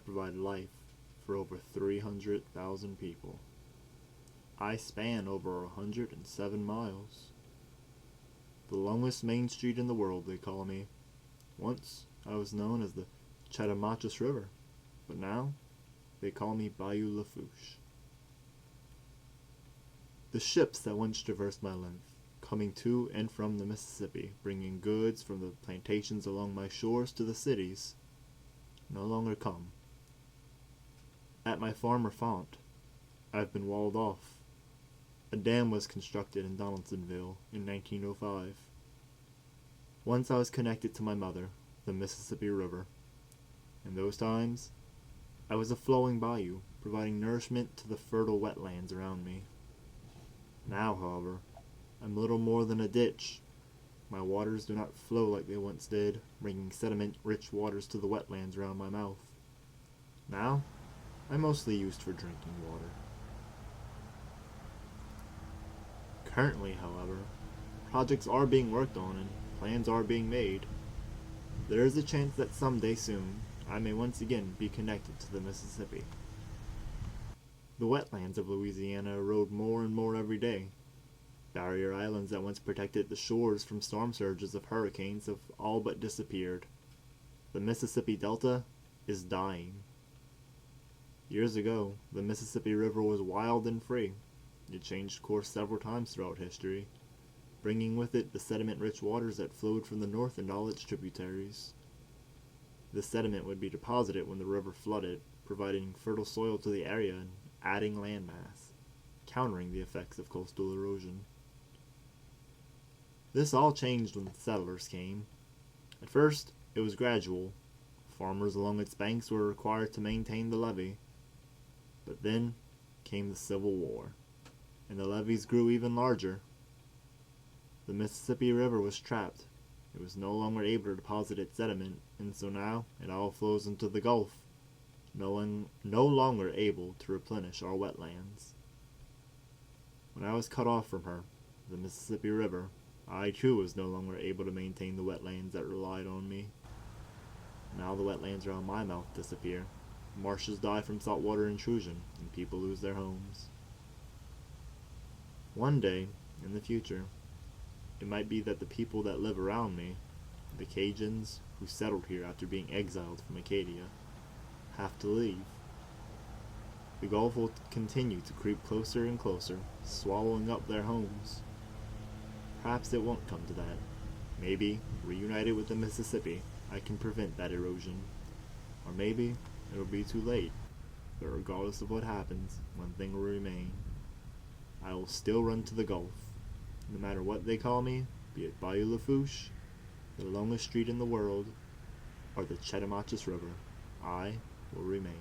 provide life for over 300,000 people. I span over 107 miles. The longest main street in the world, they call me. Once, I was known as the Chad Durocher, but now, they call me Bayou Lafourche. The ships that once traversed my length, coming to and from the Mississippi, bringing goods from the plantations along my shores to the cities, no longer come. At my farm or font, I've been walled off. A dam was constructed in Donaldsonville in 1905. Once I was connected to my mother, the Mississippi River. In those times, I was a flowing bayou, providing nourishment to the fertile wetlands around me. Now, however, I'm little more than a ditch. My waters do not flow like they once did, bringing sediment-rich waters to the wetlands around my mouth. Now, I'm mostly used for drinking water. Currently, however, projects are being worked on and plans are being made. There is a chance that someday soon, I may once again be connected to the Mississippi. The wetlands of Louisiana erode more and more every day. Barrier islands that once protected the shores from storm surges of hurricanes have all but disappeared. The Mississippi Delta is dying. Years ago, the Mississippi River was wild and free. It changed course several times throughout history, bringing with it the sediment-rich waters that flowed from the north and all its tributaries. The sediment would be deposited when the river flooded, providing fertile soil to the area and adding landmass, countering the effects of coastal erosion. This all changed when the settlers came. At first, it was gradual. Farmers along its banks were required to maintain the levee. But then came the Civil War, and the levees grew even larger. The Mississippi River was trapped. It was no longer able to deposit its sediment, and so now it all flows into the Gulf, no longer able to replenish our wetlands. When I was cut off from her, the Mississippi River, I too was no longer able to maintain the wetlands that relied on me. Now the wetlands around my mouth disappear. Marshes die from saltwater intrusion, and people lose their homes. One day, in the future, it might be that the people that live around me, the Cajuns who settled here after being exiled from Acadia, have to leave. The Gulf will continue to creep closer and closer, swallowing up their homes. Perhaps it won't come to that. Maybe, reunited with the Mississippi, I can prevent that erosion. Or maybe, it'll be too late. But regardless of what happens, one thing will remain. I will still run to the Gulf. No matter what they call me, be it Bayou Lafourche, the longest street in the world, or the Chad Durocher River, I will remain.